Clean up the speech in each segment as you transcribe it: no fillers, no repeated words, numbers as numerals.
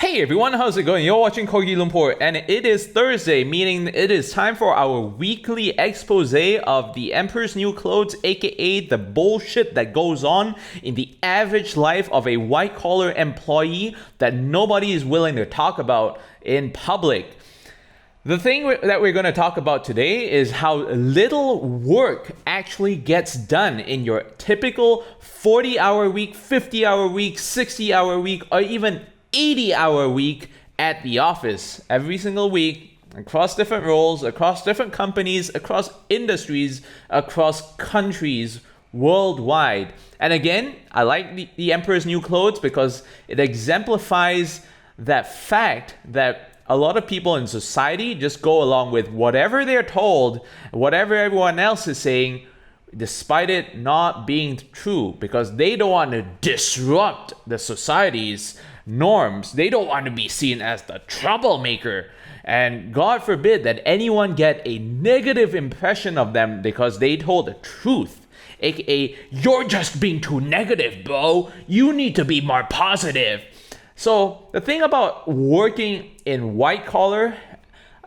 Hey everyone, how's it going? You're watching Kogi Lumpur, and it is Thursday, meaning it is time for our weekly expose of the Emperor's New Clothes, aka the bullshit that goes on in the average life of a white-collar employee that nobody is willing to talk about in public. The thing that we're going to talk about today is how little work actually gets done in your typical 40-hour week, 50-hour week, 60-hour week, or even 80-hour week at the office every single week, across different roles, across different companies, across industries, across countries worldwide. And again, I like the Emperor's New Clothes because it exemplifies that fact that a lot of people in society just go along with whatever they're told, whatever everyone else is saying, despite it not being true, because they don't want to disrupt the society's norms. They don't want to be seen as the troublemaker. And God forbid that anyone get a negative impression of them because they told the truth. AKA, you're just being too negative, bro. You need to be more positive. So the thing about working in white collar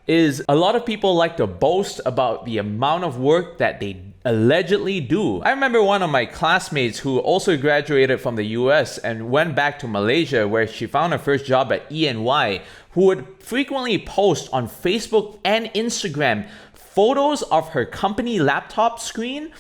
is a lot of people like to boast about the amount of work that they allegedly do. I remember one of my classmates who also graduated from the US and went back to Malaysia, where she found her first job at E&Y, who would frequently post on Facebook and Instagram photos of her company laptop screen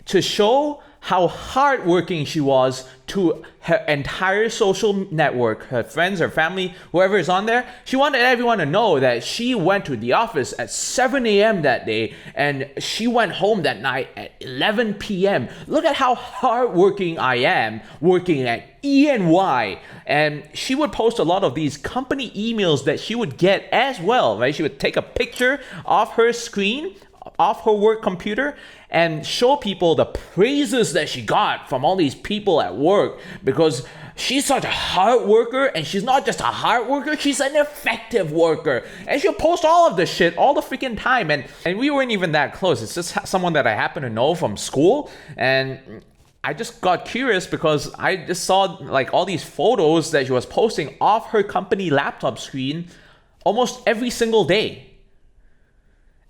to show how hardworking she was to her entire social network, her friends, her family, whoever is on there. She wanted everyone to know that she went to the office at 7 a.m. that day and she went home that night at 11 p.m. Look at how hardworking I am working at E&Y. And she would post a lot of these company emails that she would get as well, right? She would take a picture of her screen, off her work computer, and show people the praises that she got from all these people at work because she's such a hard worker, and she's not just a hard worker, she's an effective worker. And she'll post all of this shit all the freaking time, and we weren't even that close. It's just someone that I happen to know from school, and I just got curious because I just saw like all these photos that she was posting off her company laptop screen almost every single day.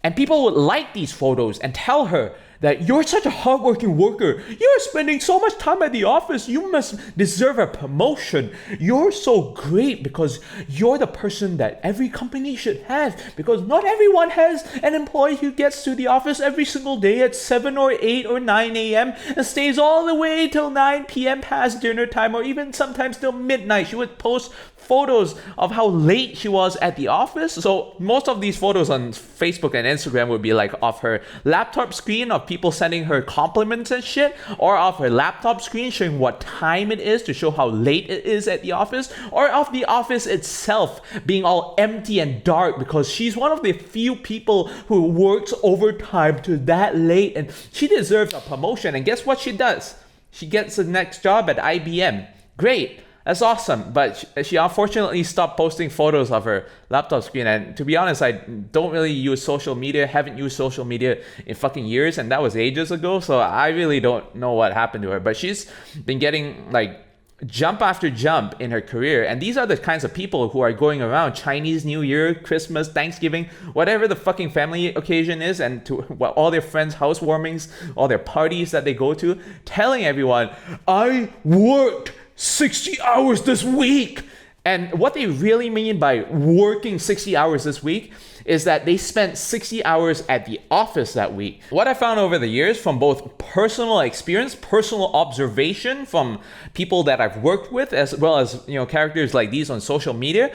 And people would like these photos and tell her that you're such a hardworking worker. You're spending so much time at the office. You must deserve a promotion. You're so great because you're the person that every company should have, because not everyone has an employee who gets to the office every single day at 7 or 8 or 9 a.m. and stays all the way till 9 p.m. past dinner time, or even sometimes till midnight. She would post photos of how late she was at the office. So most of these photos on Facebook and Instagram would be like off her laptop screen of people sending her compliments and shit, or off her laptop screen showing what time it is to show how late it is at the office, or off the office itself being all empty and dark because she's one of the few people who works overtime to that late, and she deserves a promotion. And guess what she does? She gets the next job at IBM. Great. That's awesome, but she unfortunately stopped posting photos of her laptop screen. And to be honest, I don't really use social media, haven't used social media in fucking years, and that was ages ago, so I really don't know what happened to her. But she's been getting like jump after jump in her career, and these are the kinds of people who are going around Chinese New Year, Christmas, Thanksgiving, whatever the fucking family occasion is, and to all their friends' housewarmings, all their parties that they go to, telling everyone, I worked 60 hours this week. And what they really mean by working 60 hours this week is that they spent 60 hours at the office that week. What I found over the years from both personal experience, personal observation from people that I've worked with, as well as, characters like these on social media,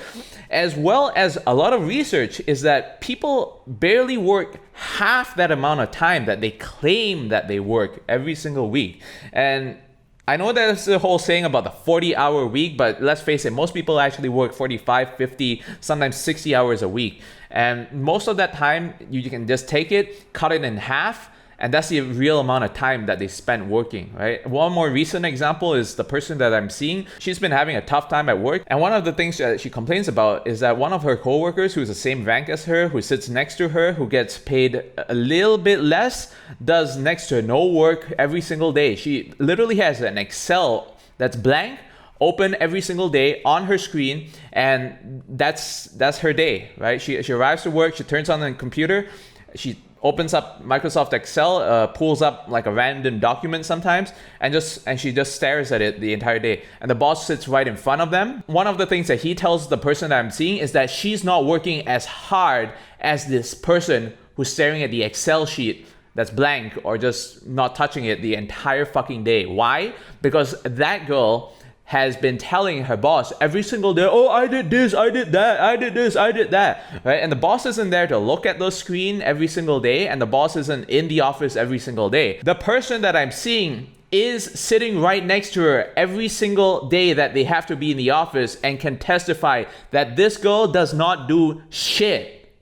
as well as a lot of research, is that people barely work half that amount of time that they claim that they work every single week. And I know there's the whole saying about the 40-hour week, but let's face it, most people actually work 45, 50, sometimes 60 hours a week. And most of that time, you can just take it, cut it in half, and that's the real amount of time that they spend working, right? One more recent example is the person that I'm seeing. She's been having a tough time at work, and one of the things that she complains about is that one of her coworkers who's the same rank as her, who sits next to her, who gets paid a little bit less, does next to no work every single day. She literally has an Excel that's blank open every single day on her screen, and that's her day, right? She arrives to work, she turns on the computer, she opens up Microsoft Excel, pulls up like a random document sometimes, and she just stares at it the entire day. And the boss sits right in front of them. One of the things that he tells the person that I'm seeing is that she's not working as hard as this person who's staring at the Excel sheet that's blank or just not touching it the entire fucking day. Why? Because that girl has been telling her boss every single day, oh, I did this, I did that, I did this, I did that, right? And the boss isn't there to look at the screen every single day, and the boss isn't in the office every single day. The person that I'm seeing is sitting right next to her every single day that they have to be in the office and can testify that this girl does not do shit.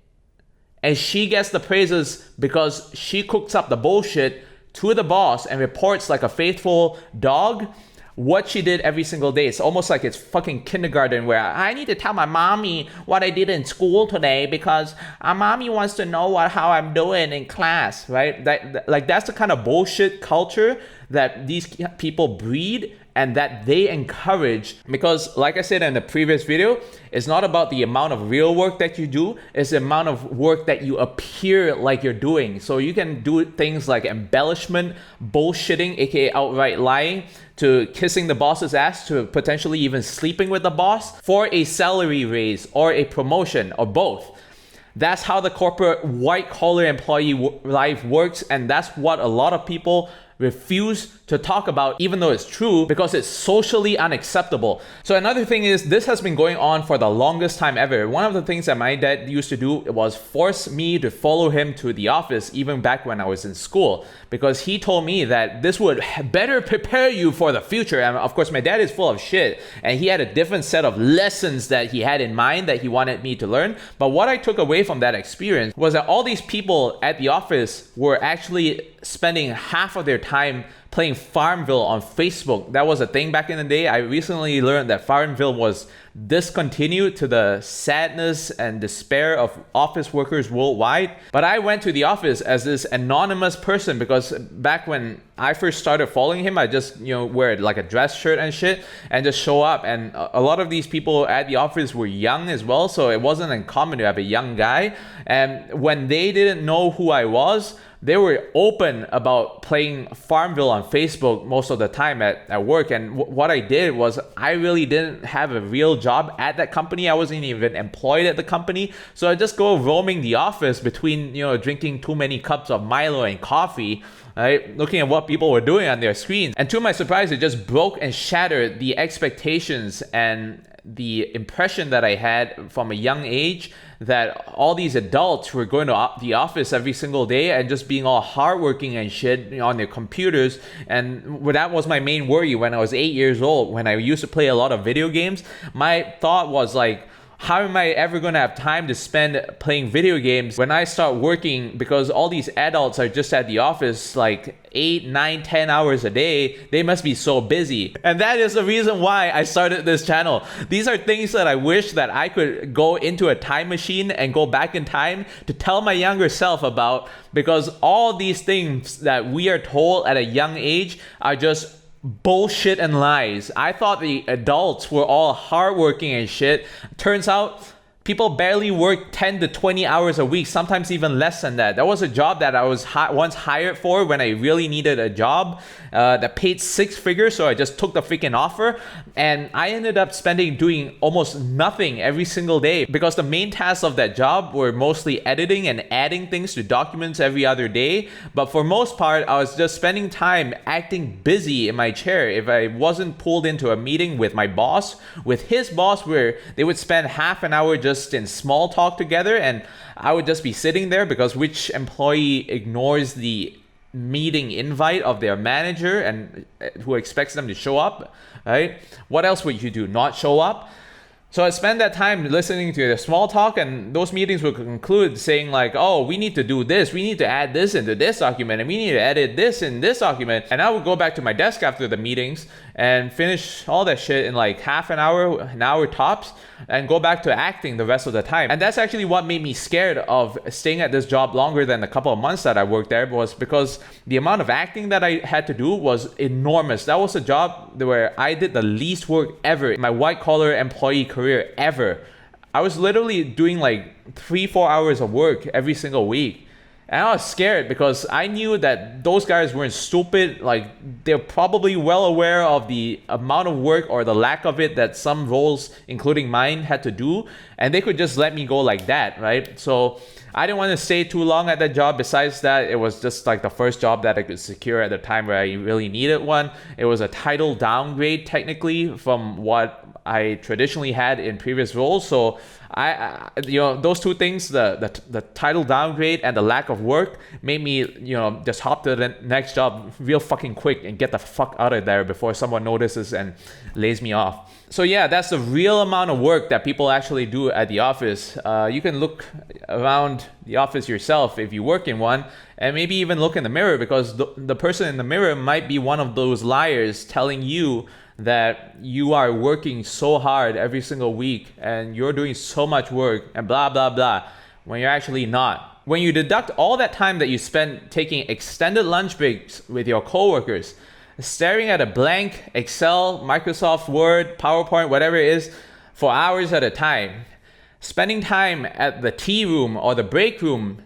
And she gets the praises because she cooks up the bullshit to the boss and reports like a faithful dog what she did every single day. It's almost like it's fucking kindergarten where I need to tell my mommy what I did in school today because mommy wants to know how I'm doing in class, right? That's the kind of bullshit culture that these people breed and that they encourage, because like I said in the previous video, it's not about the amount of real work that you do, it's the amount of work that you appear like you're doing. So you can do things like embellishment, bullshitting, aka outright lying, to kissing the boss's ass, to potentially even sleeping with the boss for a salary raise or a promotion or both. That's how the corporate white-collar employee life works, and that's what a lot of people refuse to talk about, even though it's true, because it's socially unacceptable. So another thing is, this has been going on for the longest time ever. One of the things that my dad used to do was force me to follow him to the office, even back when I was in school, because he told me that this would better prepare you for the future. And of course, my dad is full of shit, and he had a different set of lessons that he had in mind that he wanted me to learn. But what I took away from that experience was that all these people at the office were actually spending half of their time playing Farmville on Facebook. That was a thing back in the day. I recently learned that Farmville was discontinued, to the sadness and despair of office workers worldwide. But I went to the office as this anonymous person because back when I first started following him, I just wear like a dress shirt and shit and just show up. And a lot of these people at the office were young as well, so it wasn't uncommon to have a young guy. And when they didn't know who I was, they were open about playing Farmville on Facebook most of the time at work. And what I did was, I really didn't have a real job at that company. I wasn't even employed at the company. So I just go roaming the office between, drinking too many cups of Milo and coffee, right? Looking at what people were doing on their screens. And to my surprise, it just broke and shattered the expectations and the impression that I had from a young age that all these adults were going to the office every single day and just being all hardworking and shit on their computers. And that was my main worry when I was 8 years old, when I used to play a lot of video games. My thought was like, how am I ever going to have time to spend playing video games when I start working? Because all these adults are just at the office like 8, 9, 10 hours a day. They must be so busy. And that is the reason why I started this channel. These are things that I wish that I could go into a time machine and go back in time to tell my younger self about, because all these things that we are told at a young age are just bullshit and lies. I thought the adults were all hardworking and shit. Turns out people barely work 10 to 20 hours a week, sometimes even less than that. That was a job that I was once hired for when I really needed a job that paid 6 figures, so I just took the freaking offer. And I ended up doing almost nothing every single day, because the main tasks of that job were mostly editing and adding things to documents every other day. But for most part, I was just spending time acting busy in my chair. If I wasn't pulled into a meeting with my boss, with his boss, where they would spend half an hour just in small talk together, and I would just be sitting there, because which employee ignores the meeting invite of their manager and who expects them to show up, right? What else would you do? Not show up? So I spend that time listening to the small talk, and those meetings would conclude saying like, oh, we need to do this, we need to add this into this document, and we need to edit this in this document. And I would go back to my desk after the meetings and finish all that shit in like half an hour tops, and go back to acting the rest of the time. And that's actually what made me scared of staying at this job longer than a couple of months that I worked there, was because the amount of acting that I had to do was enormous. That was a job where I did the least work ever in my white collar employee career ever. I was literally doing like 3-4 hours of work every single week. And I was scared because I knew that those guys weren't stupid. Like, they're probably well aware of the amount of work or the lack of it that some roles, including mine, had to do. And they could just let me go like that, right? So I didn't want to stay too long at that job. Besides that, it was just like the first job that I could secure at the time where I really needed one. It was a title downgrade technically from what I traditionally had in previous roles. So I those two things, the title downgrade and the lack of work, made me, just hop to the next job real fucking quick and get the fuck out of there before someone notices and lays me off. So yeah, that's the real amount of work that people actually do at the office. You can look around the office yourself if you work in one, and maybe even look in the mirror, because the person in the mirror might be one of those liars telling you that you are working so hard every single week and you're doing so much work and blah, blah, blah, when you're actually not. When you deduct all that time that you spend taking extended lunch breaks with your coworkers, staring at a blank Excel, Microsoft Word, PowerPoint, whatever it is, for hours at a time, spending time at the tea room or the break room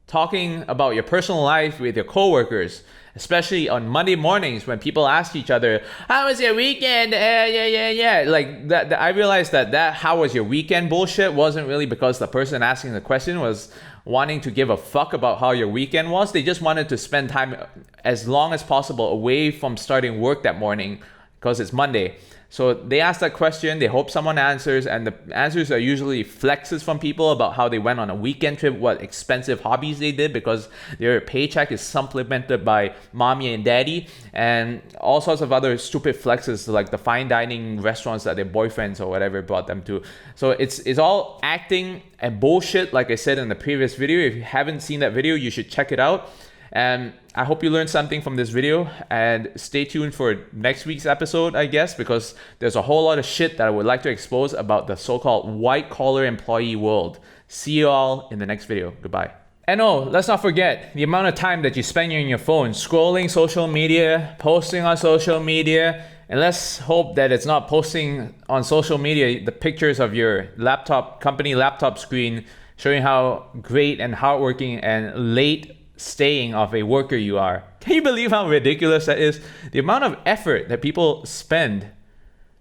talking about your personal life with your coworkers, especially on Monday mornings when people ask each other, how was your weekend? Yeah. Like that, I realized that how was your weekend bullshit wasn't really because the person asking the question was wanting to give a fuck about how your weekend was. They just wanted to spend time as long as possible away from starting work that morning because it's Monday. So they ask that question, they hope someone answers, and the answers are usually flexes from people about how they went on a weekend trip, what expensive hobbies they did because their paycheck is supplemented by mommy and daddy, and all sorts of other stupid flexes like the fine dining restaurants that their boyfriends or whatever brought them to. So it's all acting and bullshit, like I said in the previous video. If you haven't seen that video, you should check it out. And I hope you learned something from this video, and stay tuned for next week's episode, I guess, because there's a whole lot of shit that I would like to expose about the so-called white-collar employee world. See you all in the next video. Goodbye. And oh, let's not forget the amount of time that you spend on your phone scrolling social media, posting on social media, and let's hope that it's not posting on social media the pictures of your company laptop screen showing how great and hardworking and late staying of a worker you are. Can you believe how ridiculous that is? The amount of effort that people spend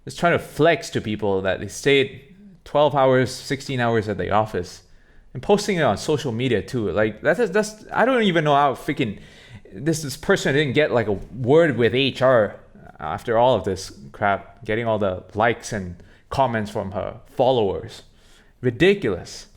just trying to flex to people that they stayed 12 hours, 16 hours at the office, and posting it on social media too. Like that's I don't even know how freaking this person didn't get like a word with HR after all of this crap, getting all the likes and comments from her followers. Ridiculous.